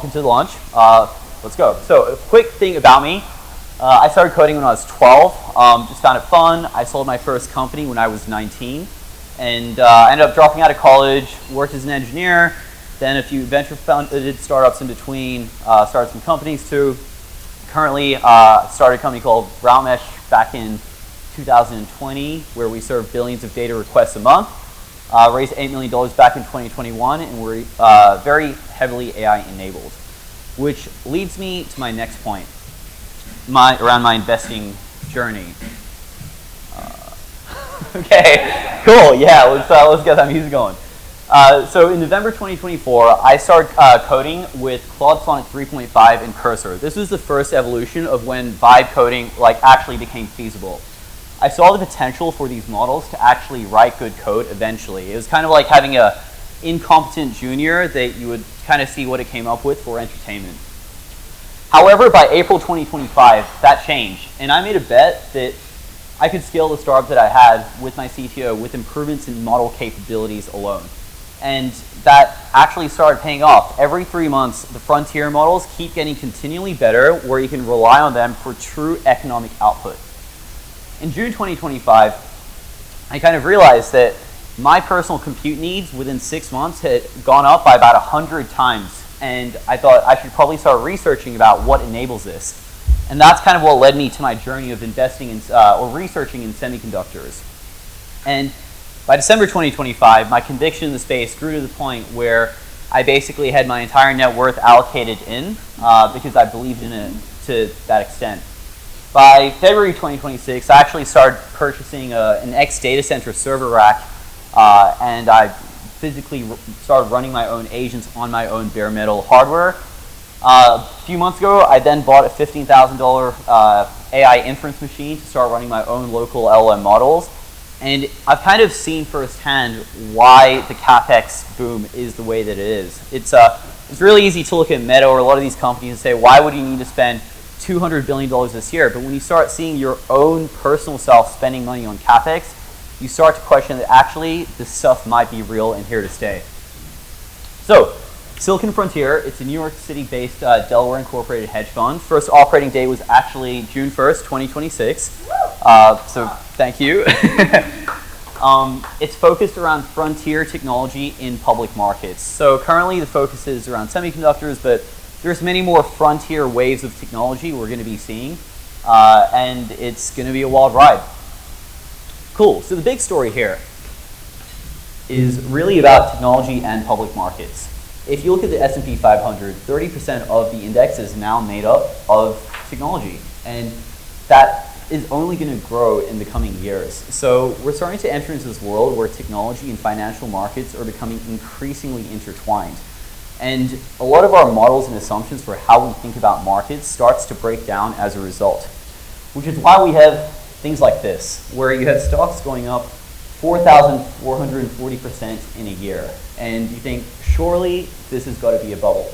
Welcome to the launch. Let's go. So a quick thing about me. I started coding when I was 12. Just found it fun. I sold my first company when I was 19. And I ended up dropping out of college, worked as an engineer, then a few venture-funded startups in between, started some companies too. Currently, started a company called RouteMesh back in 2020, where we serve billions of data requests a month. Raised $8 million back in 2021, and we're very heavily AI enabled. Which leads me to my next point, around my investing journey. Okay, cool, yeah, let's get that music going. So in November 2024, I started coding with Claude Sonnet 3.5 and Cursor. This was the first evolution of when vibe coding actually became feasible. I saw the potential for these models to actually write good code eventually. It was kind of like having an incompetent junior that you would kind of see what it came up with for entertainment. However, by April 2025, that changed, and I made a bet that I could scale the startup that I had with my CTO with improvements in model capabilities alone. And that actually started paying off. Every 3 months, the frontier models keep getting continually better, where you can rely on them for true economic output. In June 2025, I kind of realized that my personal compute needs within 6 months had gone up by about 100 times. And I thought I should probably start researching about what enables this. And that's kind of what led me to my journey of investing in, or researching in semiconductors. And by December 2025, my conviction in the space grew to the point where I basically had my entire net worth allocated in because I believed in it to that extent. By February 2026, I actually started purchasing an X data center server rack, and I physically started running my own agents on my own bare metal hardware. A few months ago, I then bought a $15,000 AI inference machine to start running my own local LLM models. And I've kind of seen firsthand why the CapEx boom is the way that it is. It's really easy to look at Meta or a lot of these companies and say, why would you need to spend $200 billion this year? But when you start seeing your own personal self spending money on CapEx, you start to question that actually this stuff might be real and here to stay. So, Silicon Frontier, it's a New York City-based Delaware Incorporated hedge fund. First operating day was actually June 1st, 2026. So thank you. It's focused around frontier technology in public markets. So currently the focus is around semiconductors, but there's many more frontier waves of technology we're going to be seeing, and it's going to be a wild ride. Cool. So the big story here is really about technology and public markets. If you look at the S&P 500, 30% of the index is now made up of technology, and that is only going to grow in the coming years. So we're starting to enter into this world where technology and financial markets are becoming increasingly intertwined. And a lot of our models and assumptions for how we think about markets starts to break down as a result, which is why we have things like this, where you have stocks going up 4,440% in a year. And you think, surely this has got to be a bubble.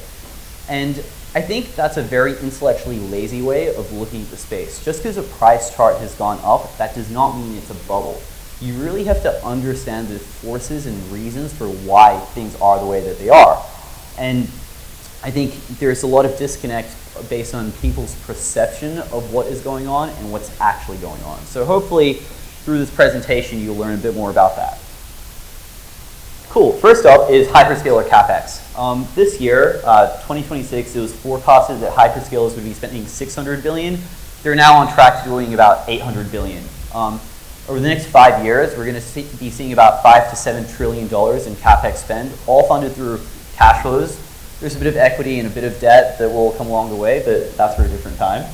And I think that's a very intellectually lazy way of looking at the space. Just because a price chart has gone up, that does not mean it's a bubble. You really have to understand the forces and reasons for why things are the way that they are. And I think there's a lot of disconnect based on people's perception of what is going on and what's actually going on. So hopefully through this presentation you'll learn a bit more about that. Cool, first up is hyperscaler CapEx. This year, 2026, it was forecasted that hyperscalers would be spending $600 billion. They're now on track to doing about $800 billion. Over the next 5 years, we're going to be seeing about $5 to $7 trillion in CapEx spend, all funded through cash flows. There's a bit of equity and a bit of debt that will come along the way, but that's for a different time.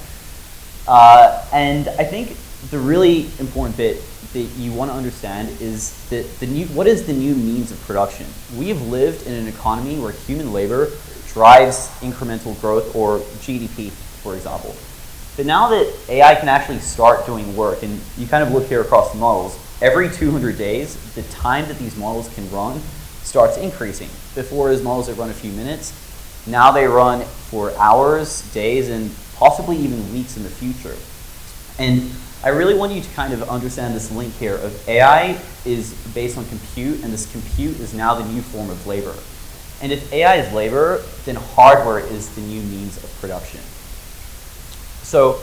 And I think the really important bit that you want to understand is that what is the new means of production? We have lived in an economy where human labor drives incremental growth, or GDP, for example. But now that AI can actually start doing work, and you kind of look here across the models, every 200 days, the time that these models can run starts increasing. Before, as models that run a few minutes, now they run for hours, days, and possibly even weeks in the future. And I really want you to kind of understand this link here of AI is based on compute, and this compute is now the new form of labor. And if AI is labor, then hardware is the new means of production. So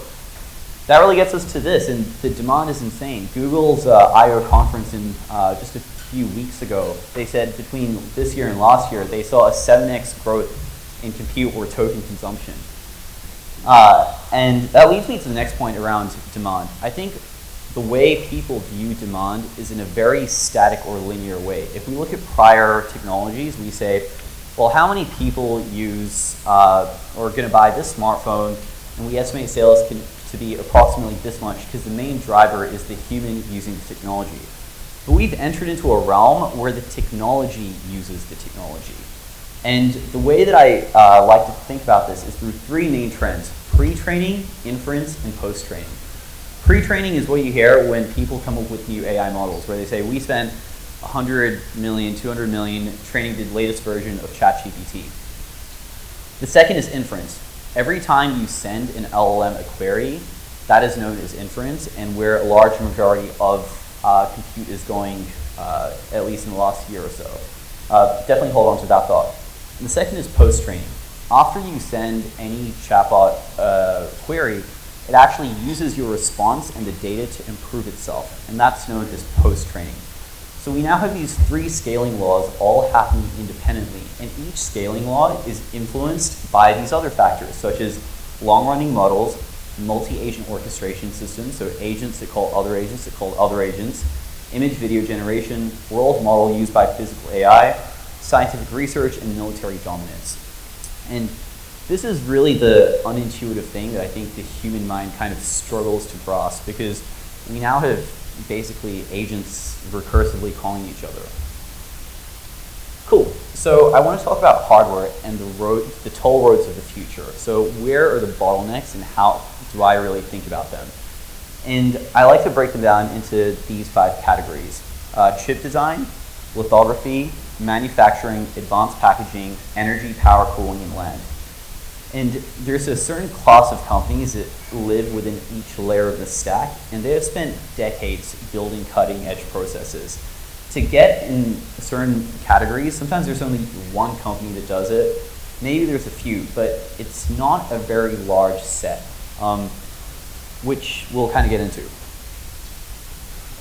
that really gets us to this, and the demand is insane. Google's I/O conference in just a few weeks ago, they said between this year and last year, they saw a 7x growth in compute or token consumption. And that leads me to the next point around demand. I think the way people view demand is in a very static or linear way. If we look at prior technologies, we say, well, how many people use or are going to buy this smartphone, and we estimate sales to be approximately this much because the main driver is the human using the technology. But we've entered into a realm where the technology uses the technology. And the way that I like to think about this is through three main trends: pre-training, inference, and post-training. Pre-training is what you hear when people come up with new AI models, where they say, we spent 100 million, 200 million training the latest version of ChatGPT. The second is inference. Every time you send an LLM a query, that is known as inference, and where a large majority of compute is going, at least in the last year or so. Definitely hold on to that thought. And the second is post-training. After you send any chatbot query, it actually uses your response and the data to improve itself, and that's known as post-training. So we now have these three scaling laws all happening independently, and each scaling law is influenced by these other factors, such as long-running models, multi-agent orchestration systems, so agents that call other agents that call other agents, image video generation, world model used by physical AI, scientific research, and military dominance. And this is really the unintuitive thing that I think the human mind kind of struggles to grasp, because we now have basically agents recursively calling each other. Cool. So I want to talk about hardware and the toll roads of the future. So where are the bottlenecks and how do I really think about them? And I like to break them down into these 5 categories: chip design, lithography, manufacturing, advanced packaging, energy, power, cooling, and land. And there's a certain class of companies that live within each layer of the stack, and they have spent decades building cutting-edge processes. To get in certain categories, sometimes there's only one company that does it. Maybe there's a few, but it's not a very large set, which we'll kind of get into.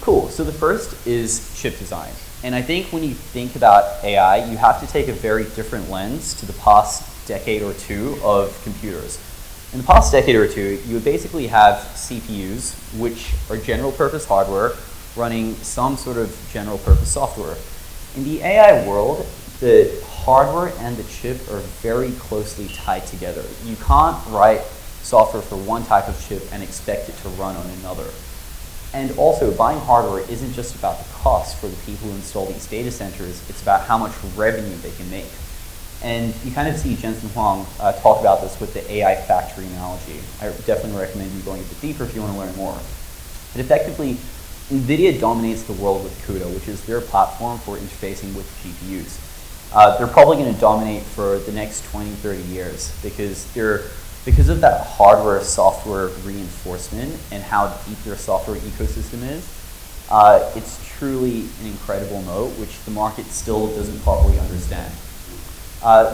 Cool, so the first is chip design. And I think when you think about AI, you have to take a very different lens to the past decade or two of computers. In the past decade or two, you would basically have CPUs, which are general purpose hardware, running some sort of general purpose software. In the AI world, the hardware and the chip are very closely tied together. You can't write software for one type of chip and expect it to run on another. And also, buying hardware isn't just about the cost for the people who install these data centers, it's about how much revenue they can make. And you kind of see Jensen Huang talk about this with the AI factory analogy. I definitely recommend you going a bit deeper if you want to learn more. But effectively, NVIDIA dominates the world with CUDA, which is their platform for interfacing with GPUs. They're probably going to dominate for the next 20, 30 years because of that hardware-software reinforcement and how deep their software ecosystem is. It's truly an incredible moat, which the market still doesn't properly understand.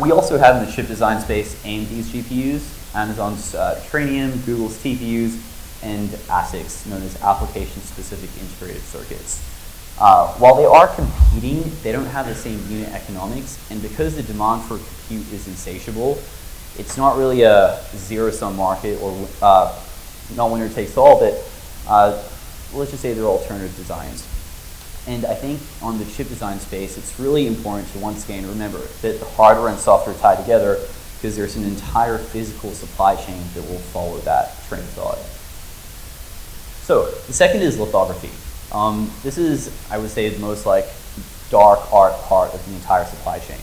We also have in the chip design space AMD's GPUs, Amazon's Trainium, Google's TPUs, and ASICs, known as application-specific integrated circuits. While they are competing, they don't have the same unit economics, and because the demand for compute is insatiable, it's not really a zero-sum market or not winner takes all, but let's just say they're alternative designs. And I think on the chip design space, it's really important to once again remember that the hardware and software tie together because there's an entire physical supply chain that will follow that train of thought. So the second is lithography. This is, I would say, the most like dark art part of the entire supply chain.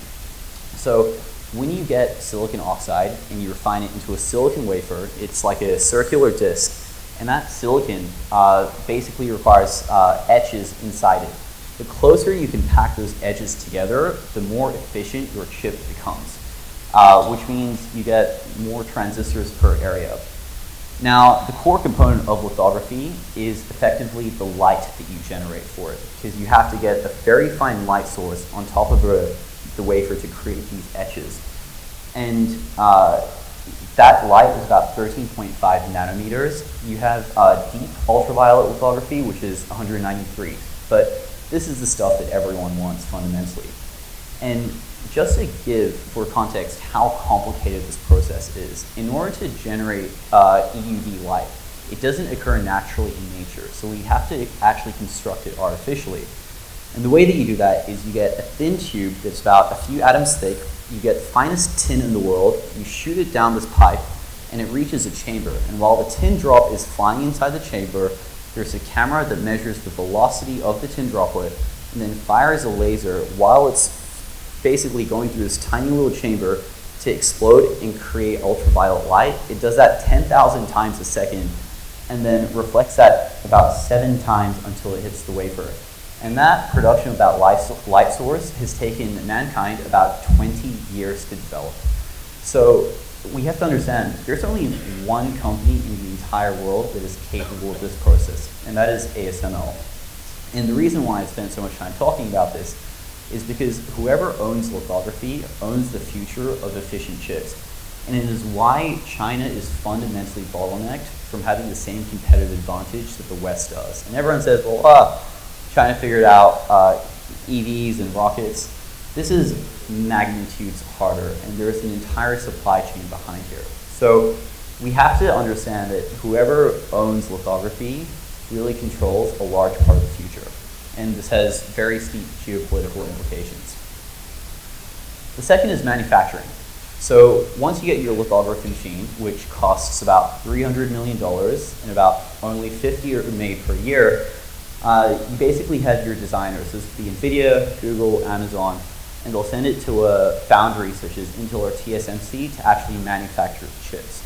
So when you get silicon oxide and you refine it into a silicon wafer, it's like a circular disc. And that silicon basically requires etches inside it. The closer you can pack those edges together, the more efficient your chip becomes, which means you get more transistors per area. Now, the core component of lithography is effectively the light that you generate for it, because you have to get a very fine light source on top of a the wafer to create these etches. And that light is about 13.5 nanometers. You have deep ultraviolet lithography, which is 193. But this is the stuff that everyone wants fundamentally. And just to give, for context, how complicated this process is, in order to generate EUV light, it doesn't occur naturally in nature. So we have to actually construct it artificially. And the way that you do that is you get a thin tube that's about a few atoms thick, you get the finest tin in the world, you shoot it down this pipe, and it reaches a chamber. And while the tin drop is flying inside the chamber, there's a camera that measures the velocity of the tin droplet and then fires a laser while it's basically going through this tiny little chamber to explode and create ultraviolet light. It does that 10,000 times a second and then reflects that about 7 times until it hits the wafer. And that production of that light source has taken mankind about 20 years to develop. So we have to understand there's only one company in the entire world that is capable of this process, and that is ASML. And the reason why I spent so much time talking about this is because whoever owns lithography owns the future of efficient chips. And it is why China is fundamentally bottlenecked from having the same competitive advantage that the West does. And everyone says, well, China figured out EVs and rockets. This is magnitudes harder, and there's an entire supply chain behind here. So we have to understand that whoever owns lithography really controls a large part of the future. And this has very steep geopolitical implications. The second is manufacturing. So once you get your lithography machine, which costs about $300 million and about only 50 are made per year, you basically have your designers. This would be NVIDIA, Google, Amazon, and they'll send it to a foundry such as Intel or TSMC to actually manufacture the chips.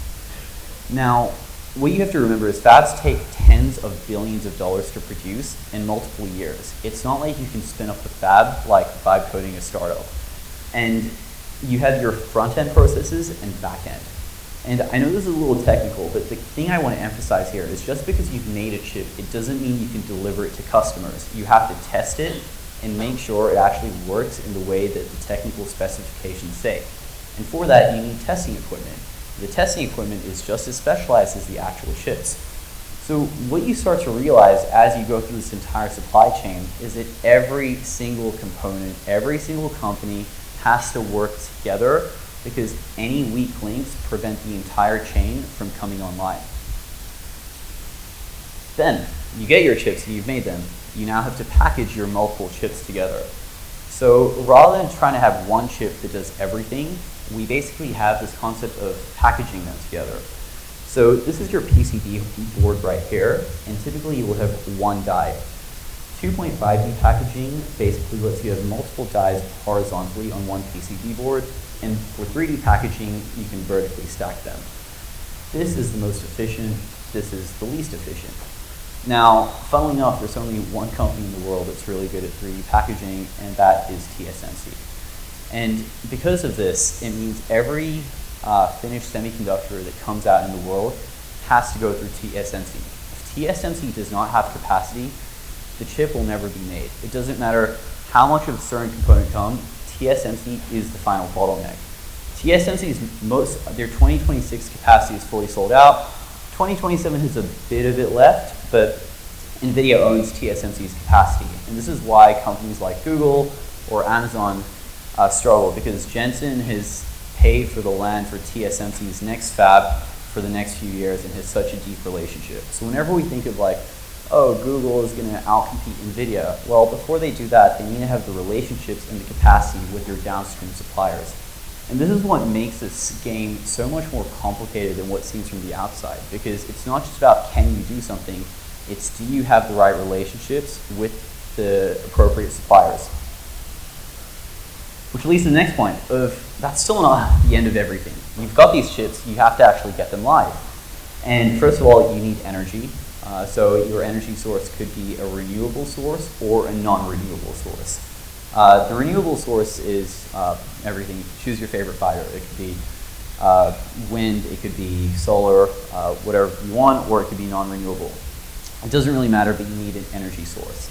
Now, what you have to remember is fabs take tens of billions of dollars to produce in multiple years. It's not like you can spin up the fab like vibe coding a startup. And you have your front-end processes and back-end. And I know this is a little technical, but the thing I want to emphasize here is just because you've made a chip, it doesn't mean you can deliver it to customers. You have to test it and make sure it actually works in the way that the technical specifications say. And for that, you need testing equipment. The testing equipment is just as specialized as the actual chips. So what you start to realize as you go through this entire supply chain is that every single component, every single company has to work together because any weak links prevent the entire chain from coming online. Then, you get your chips and you've made them. You now have to package your multiple chips together. So rather than trying to have one chip that does everything, we basically have this concept of packaging them together. So this is your PCB board right here, and typically you will have one die. 2.5D packaging basically lets you have multiple dies horizontally on one PCB board, and for 3D packaging, you can vertically stack them. This is the most efficient, this is the least efficient. Now, funnily enough, there's only one company in the world that's really good at 3D packaging, and that is TSMC. And because of this, it means every finished semiconductor that comes out in the world has to go through TSMC. If TSMC does not have capacity, the chip will never be made. It doesn't matter how much of a certain component comes, TSMC is the final bottleneck. TSMC's their 2026 capacity is fully sold out. 2027 has a bit of it left, but NVIDIA owns TSMC's capacity. And this is why companies like Google or Amazon struggle, because Jensen has paid for the land for TSMC's next fab for the next few years and has such a deep relationship. So whenever we think of like, oh, Google is going to outcompete NVIDIA, well, before they do that, they need to have the relationships and the capacity with their downstream suppliers. And this is what makes this game so much more complicated than what seems from the outside, because it's not just about can you do something, it's do you have the right relationships with the appropriate suppliers. Which leads to the next point of that's still not the end of everything. You've got these chips, you have to actually get them live. And first of all, you need energy. So your energy source could be a renewable source or a non-renewable source. The renewable source is everything. Choose your favorite fighter. It could be wind, it could be solar, whatever you want, or it could be non-renewable. It doesn't really matter, but you need an energy source.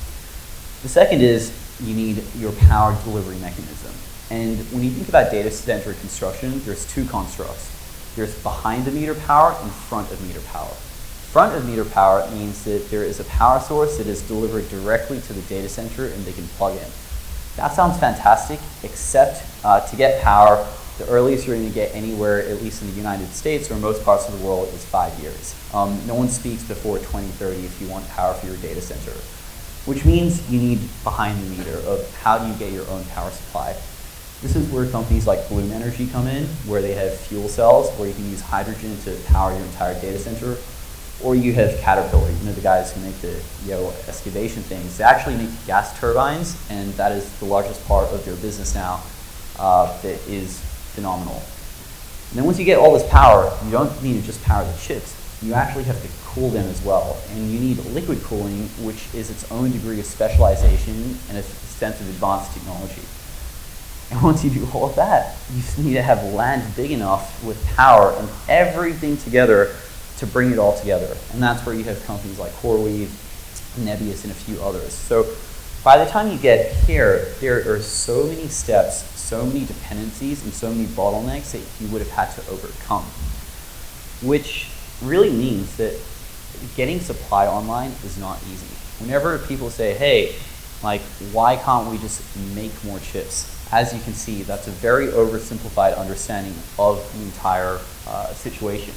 The second is you need your power delivery mechanism. And when you think about data center construction, there's two constructs. There's behind the meter power and front of meter power. Front of meter power means that there is a power source that is delivered directly to the data center and they can plug in. That sounds fantastic, except to get power, the earliest you're going to get anywhere, at least in the United States or most parts of the world, is 5 years. No one speaks before 2030 if you want power for your data center, which means you need behind the meter of how do you get your own power supply. This is where companies like Bloom Energy come in, where they have fuel cells, where you can use hydrogen to power your entire data center. Or you have Caterpillar, the guys who make the excavation things. They actually make gas turbines, and that is the largest part of their business now. That is phenomenal. And then once you get all this power, you don't need to just power the chips. You actually have to cool them as well. And you need liquid cooling, which is its own degree of specialization and a sense of advanced technology. And once you do all of that, you just need to have land big enough with power and everything together to bring it all together. And that's where you have companies like CoreWeave, Nebius, and a few others. So by the time you get here, there are so many steps, so many dependencies, and so many bottlenecks that you would have had to overcome, which really means that getting supply online is not easy. Whenever people say, hey, why can't we just make more chips? As you can see, that's a very oversimplified understanding of the entire situation.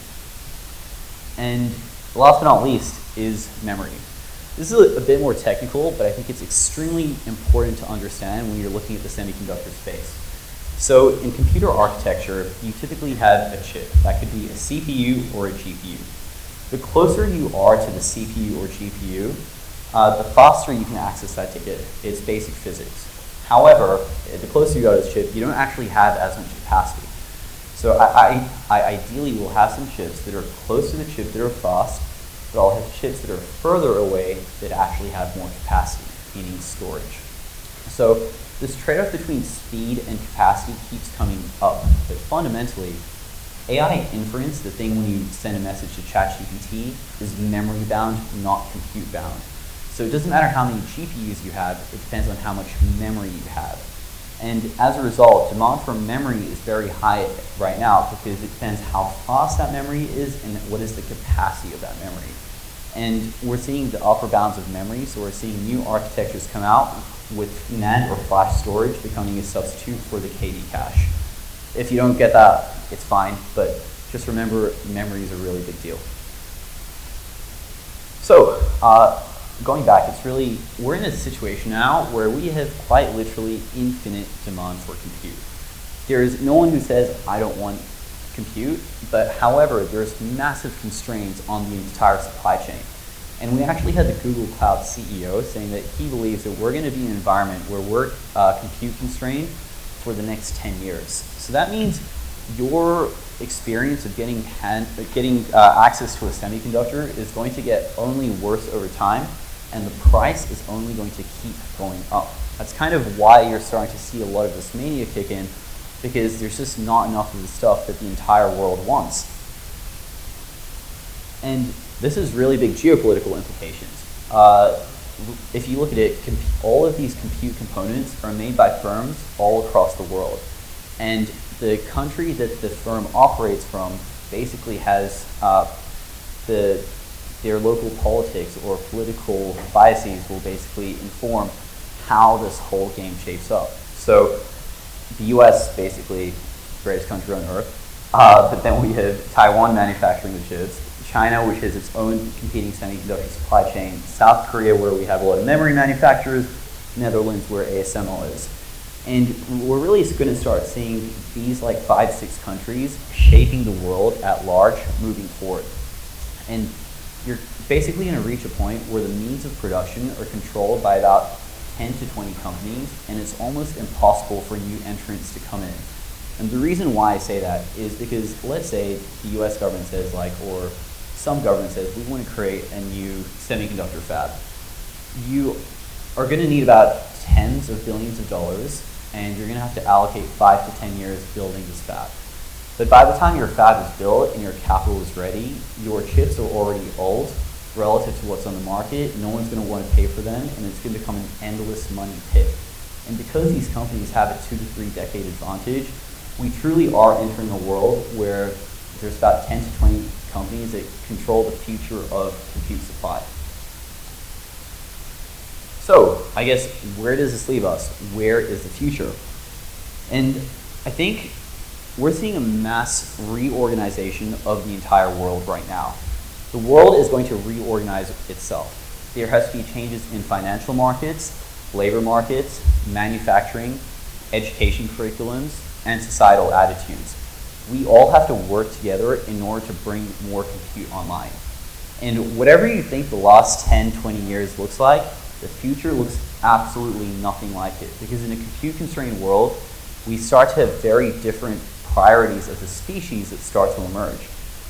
And last but not least is memory. This is a bit more technical, but I think it's extremely important to understand when you're looking at the semiconductor space. So in computer architecture, you typically have a chip. That could be a CPU or a GPU. The closer you are to the CPU or GPU, the faster you can access that ticket. It's basic physics. However, the closer you go to the chip, you don't actually have as much capacity. So I ideally will have some chips that are close to the chip that are fast, but I'll have chips that are further away that actually have more capacity, meaning storage. So this trade-off between speed and capacity keeps coming up, but fundamentally, AI inference, the thing when you send a message to ChatGPT, is memory bound, not compute bound. So it doesn't matter how many GPUs you have, it depends on how much memory you have. And as a result, demand for memory is very high right now because it depends how fast that memory is and what is the capacity of that memory. And we're seeing the upper bounds of memory, so we're seeing new architectures come out with NAND or flash storage becoming a substitute for the KV cache. If you don't get that, it's fine, but just remember memory is a really big deal. So, going back, we're in a situation now where we have quite literally infinite demand for compute. There is no one who says, I don't want compute, but however, there's massive constraints on the entire supply chain. And we actually had the Google Cloud CEO saying that he believes that we're going to be in an environment where we're compute constrained for the next 10 years. So that means your experience of getting access to a semiconductor is going to get only worse over time, and the price is only going to keep going up. That's kind of why you're starting to see a lot of this mania kick in, because there's just not enough of the stuff that the entire world wants. And this has really big geopolitical implications. If you look at it, all of these compute components are made by firms all across the world. And the country that the firm operates from basically has their local politics or political biases will basically inform how this whole game shapes up. So the US, basically, greatest country on earth, but then we have Taiwan manufacturing the chips, China, which has its own competing semiconductor supply chain, South Korea, where we have a lot of memory manufacturers, Netherlands, where ASML is. And we're really going to start seeing these 5-6 countries shaping the world at large moving forward. And you're basically going to reach a point where the means of production are controlled by about 10 to 20 companies, and it's almost impossible for new entrants to come in. And the reason why I say that is because let's say the US government says or some government says, we want to create a new semiconductor fab. You are going to need about tens of billions of dollars, and you're going to have to allocate 5 to 10 years building this fab. But by the time your fab is built and your capital is ready, your chips are already old relative to what's on the market. No one's going to want to pay for them, and it's going to become an endless money pit. And because these companies have a 2 to 3 decade advantage, we truly are entering a world where there's about 10 to 20 companies that control the future of compute supply. So, I guess, where does this leave us? Where is the future? And I think we're seeing a mass reorganization of the entire world right now. The world is going to reorganize itself. There has to be changes in financial markets, labor markets, manufacturing, education curriculums, and societal attitudes. We all have to work together in order to bring more compute online. And whatever you think the last 10, 20 years looks like, the future looks absolutely nothing like it. Because in a compute-constrained world, we start to have very different priorities as a species that start to emerge.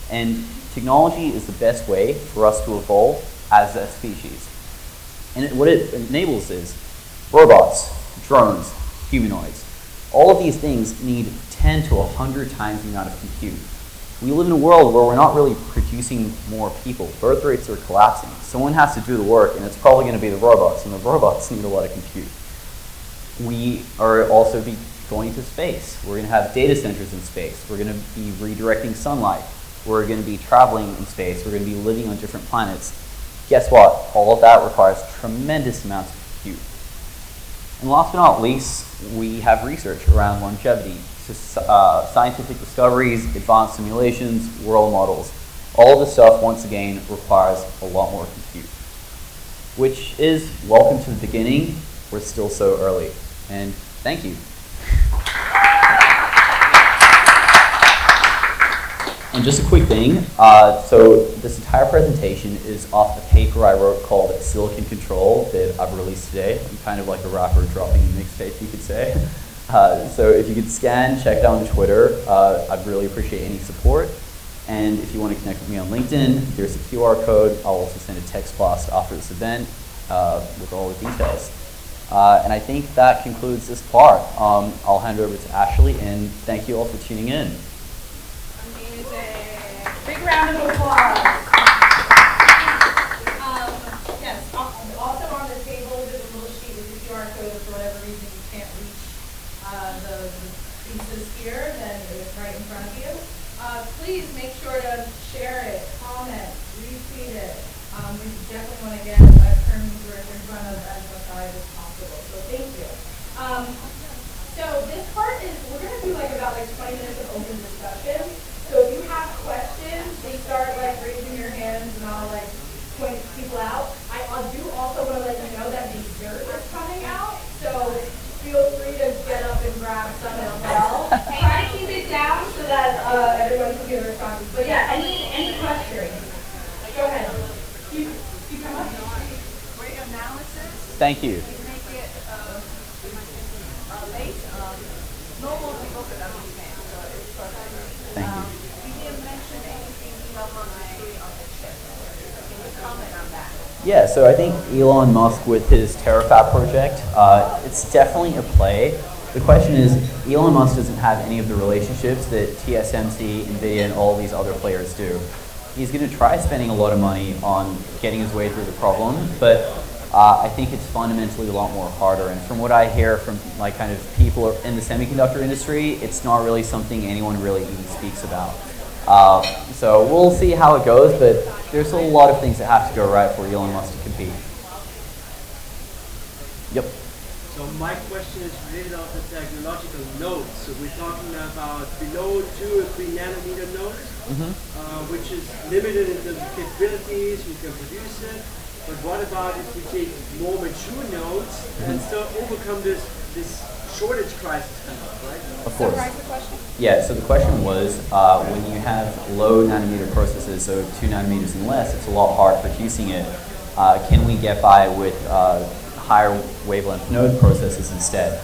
And technology is the best way for us to evolve as a species. And what it enables is robots, drones, humanoids. All of these things need 10 to 100 times the amount of compute. We live in a world where we're not really producing more people. Birth rates are collapsing. Someone has to do the work, and it's probably going to be the robots, and the robots need a lot of compute. We are also going to space. We're going to have data centers in space. We're going to be redirecting sunlight. We're going to be traveling in space. We're going to be living on different planets. Guess what? All of that requires tremendous amounts of compute. And last but not least, we have research around longevity, scientific discoveries, advanced simulations, world models. All of this stuff, once again, requires a lot more compute. Which is, welcome to the beginning. We're still so early. And thank you. And just a quick thing, so this entire presentation is off a paper I wrote called Silicon Control that I've released today. I'm kind of like a rapper dropping a mixtape, you could say. So if you could scan, check it out on Twitter, I'd really appreciate any support. And if you want to connect with me on LinkedIn, there's a QR code. I'll also send a text blast after this event with all the details. And I think that concludes this part. I'll hand it over to Ashley, and thank you all for tuning in. Big round of applause. Yes, also on the table, there's a little sheet with the QR code. For whatever reason you can't reach the pieces here, then it's right in front of you. Please make sure to share it, comment, retweet it. We definitely want to get terms in front of as much as possible. So thank you. So this part is, we're going to do about 20 minutes of open discussion. So if you have questions, they start raising your hands and I'll point people out. I do also want to let you know that dessert is coming out, so feel free to get up and grab some as well. Try to keep it down so that everyone can get their responses. But yeah, any questions? Go ahead. You come up. Great analysis. Thank you. Make it late. Normal people could understand, so it's perfect. Thank you. Yeah, so I think Elon Musk with his Terafab project, it's definitely a play. The question is, Elon Musk doesn't have any of the relationships that TSMC, NVIDIA, and all these other players do. He's going to try spending a lot of money on getting his way through the problem, but I think it's fundamentally a lot more harder. And from what I hear from kind of people in the semiconductor industry, it's not really something anyone really even speaks about. So we'll see how it goes, but there's a lot of things that have to go right for Elon Musk to compete. Yep. So my question is related on the technological nodes. So we're talking about below 2 or 3 nanometer nodes, which is limited in terms of capabilities, we can produce it. But what about if we take more mature nodes and still overcome this shortage crisis kind of, right? Of course. Summarize the question? Yeah, so the question was, when you have low nanometer processes, so 2 nanometers and less, it's a lot harder producing it. Can we get by with higher wavelength node processes instead?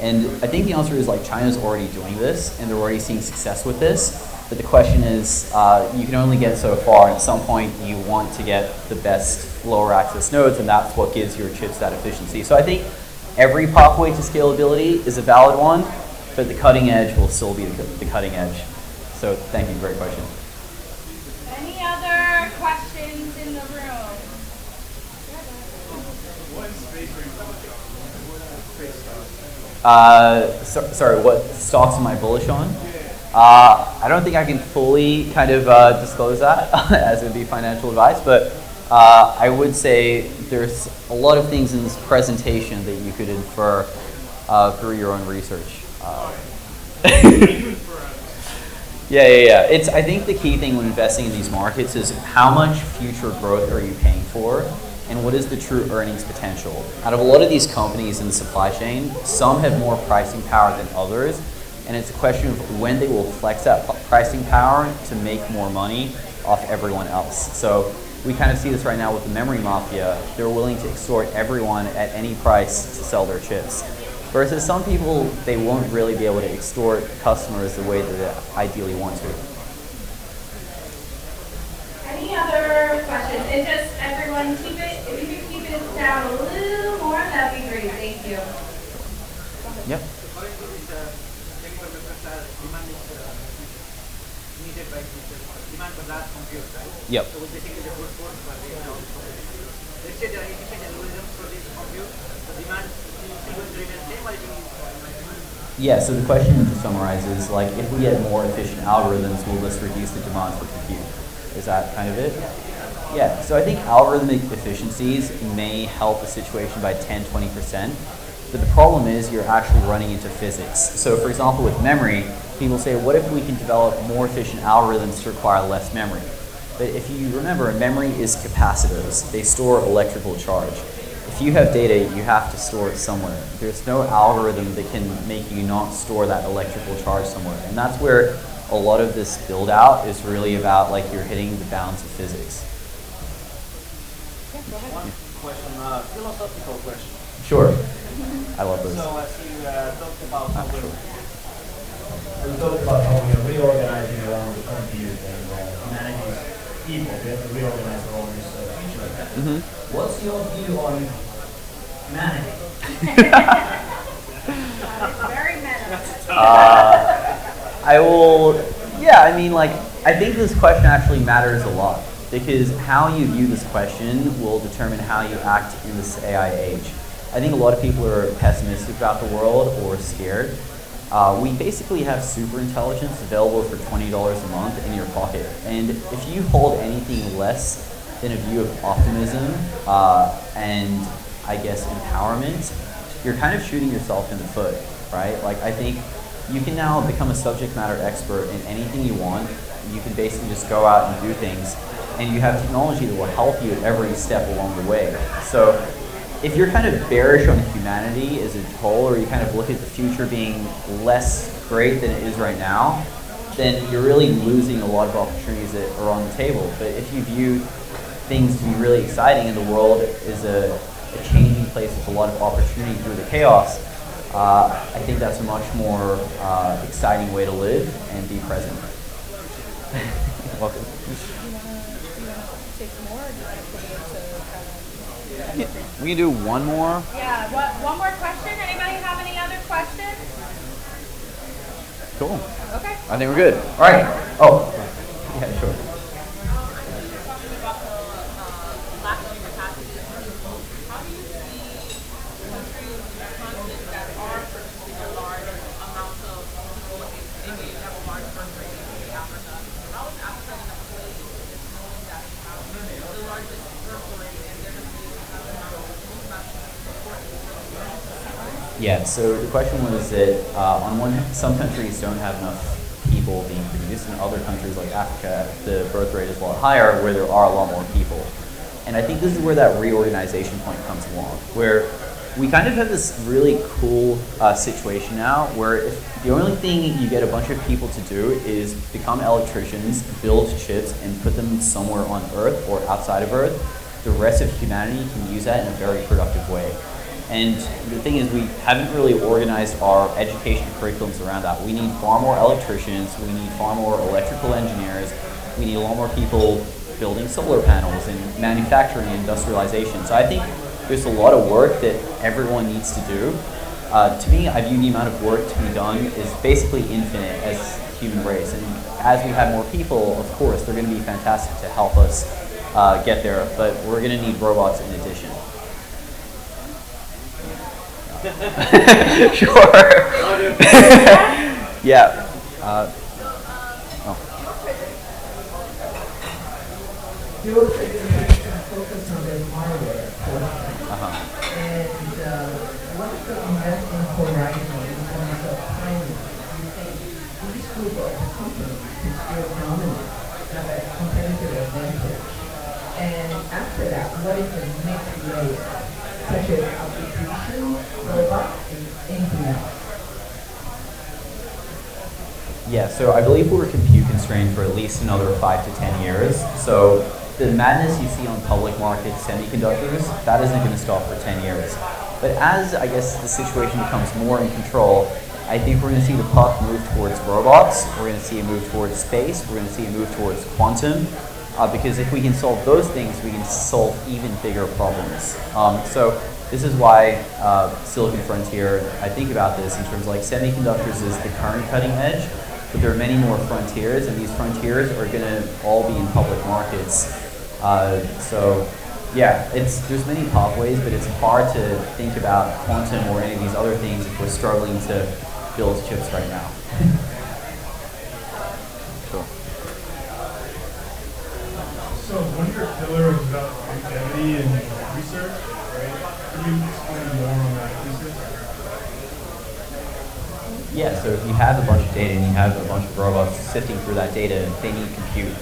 And I think the answer is China's already doing this, and they're already seeing success with this. But the question is, you can only get so far, and at some point you want to get the best lower access nodes, and that's what gives your chips that efficiency. So I think every pathway to scalability is a valid one, but the cutting edge will still be the cutting edge. So thank you, great question. Any other questions in the room? trade stocks? Sorry, what stocks am I bullish on? I don't think I can fully kind of disclose that as it would be financial advice, but I would say there's a lot of things in this presentation that you could infer through your own research. Yeah. I think the key thing when investing in these markets is how much future growth are you paying for, and what is the true earnings potential. Out of a lot of these companies in the supply chain, some have more pricing power than others, and it's a question of when they will flex that pricing power to make more money off everyone else. So we kind of see this right now with the memory mafia. They're willing to extort everyone at any price to sell their chips. Versus some people, they won't really be able to extort customers the way that they ideally want to. Any other questions? And just everyone keep it, if you could keep it down a little more, that'd be great. Thank you. Yep. According to this technical research, demand is needed by demand for large compute, right? Yep. So basically the brute force for the let's say there are efficient algorithms for this compute, the demand is still going to remain same or it will Yeah, so the question to summarize is like, if we get more efficient algorithms, will this reduce the demand for compute? Is that kind of it? Yeah, so I think algorithmic efficiencies may help the situation by 10-20%, but the problem is you're actually running into physics. So for example, with memory, people say, what if we can develop more efficient algorithms to require less memory? But if you remember, memory is capacitors. They store electrical charge. If you have data, you have to store it somewhere. There's no algorithm that can make you not store that electrical charge somewhere. And that's where a lot of this build out is really about, like, you're hitting the bounds of physics. one question, philosophical question. Sure. I love those. So as you talked about Ah, sure. We talked about how we are reorganizing around the current view and humanity's people. We have to reorganize around this future. What's your view on humanity? Very meta. I think this question actually matters a lot, because how you view this question will determine how you act in this AI age. I think a lot of people are pessimistic about the world or scared. We basically have super intelligence available for $20 a month in your pocket. And if you hold anything less than a view of optimism and, I guess, empowerment, you're kind of shooting yourself in the foot, right? Like, I think you can now become a subject matter expert in anything you want. You can basically just go out and do things, and you have technology that will help you at every step along the way. So if you're kind of bearish on humanity as a whole, or you kind of look at the future being less great than it is right now, then you're really losing a lot of opportunities that are on the table. But if you view things to be really exciting in the world is a changing place with a lot of opportunity through the chaos, I think that's a much more exciting way to live and be present. Welcome. We can do one more. Yeah, one more question? Anybody have any other questions? Cool. Okay. I think we're good. All right. Oh, yeah, sure. Yeah, so the question was that on one hand, some countries don't have enough people being produced, and other countries like Africa, the birth rate is a lot higher, where there are a lot more people. And I think this is where that reorganization point comes along, where we kind of have this really cool situation now, where if the only thing you get a bunch of people to do is become electricians, build chips, and put them somewhere on Earth or outside of Earth, the rest of humanity can use that in a very productive way. And the thing is, we haven't really organized our education curriculums around that. We need far more electricians, we need far more electrical engineers, we need a lot more people building solar panels and manufacturing and industrialization. So I think there's a lot of work that everyone needs to do. To me, I view the amount of work to be done is basically infinite as a human race. And as we have more people, of course, they're going to be fantastic to help us get there, but we're going to need robots in addition. Sure. Yeah. Your presentation focused on the hardware portion. And what is the investment horizon in terms of timing? You think this group of companies is still dominant, have a competitive advantage? And after that, what is the next layer, such as application, robot, and anything else? Yeah, so I believe we're compute constrained for at least another 5 to 10 years. So the madness you see on public market semiconductors, that isn't going to stop for 10 years. But as, I guess, the situation becomes more in control, I think we're going to see the puck move towards robots, we're going to see it move towards space, we're going to see it move towards quantum, because if we can solve those things, we can solve even bigger problems. So this is why Silicon Frontier, I think about this in terms of like semiconductors is the current cutting edge, but there are many more frontiers, and these frontiers are going to all be in public markets. So yeah, there's many pathways, but it's hard to think about quantum or any of these other things if we're struggling to build chips right now. Sure. So one of your pillars is about longevity and research, right? Can you explain more on that research? Yeah, so if you have a bunch of data and you have a bunch of robots sifting through that data, they need compute.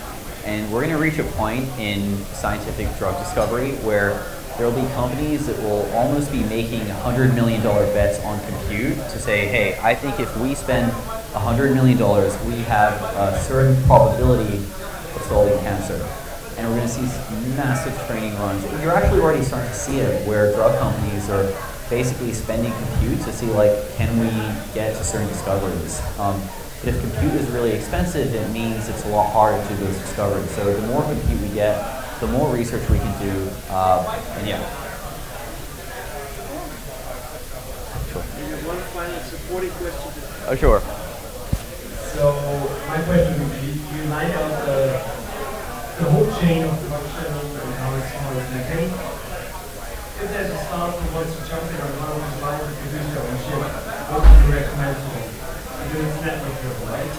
And we're going to reach a point in scientific drug discovery where there will be companies that will almost be making $100 million bets on compute to say, hey, I think if we spend $100 million, we have a certain probability of solving cancer. And we're going to see massive training runs. You're actually already starting to see it where drug companies are basically spending compute to see, like, can we get to certain discoveries? But if compute is really expensive, it means it's a lot harder to do those discoveries. So the more compute we get, the more research we can do, and yeah. Sure. Maybe one final supporting question. Oh, sure. So my question would be, you line out the whole chain of production and how it's maintained. If there's a staff who wants to jump in on one of these lines and produce their own chip, what would you recommend to them? Because it's network driven, right?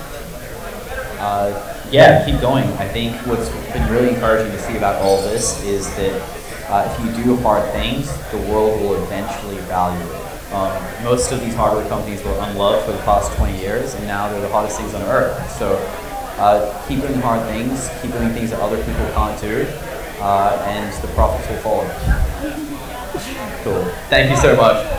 Yeah, keep going. I think what's been really encouraging to see about all this is that if you do hard things, the world will eventually value it. Most of these hardware companies were unloved for the past 20 years, and now they're the hottest things on earth. So keep doing hard things, keep doing things that other people can't do, and the profits will follow. Cool. Thank you so much.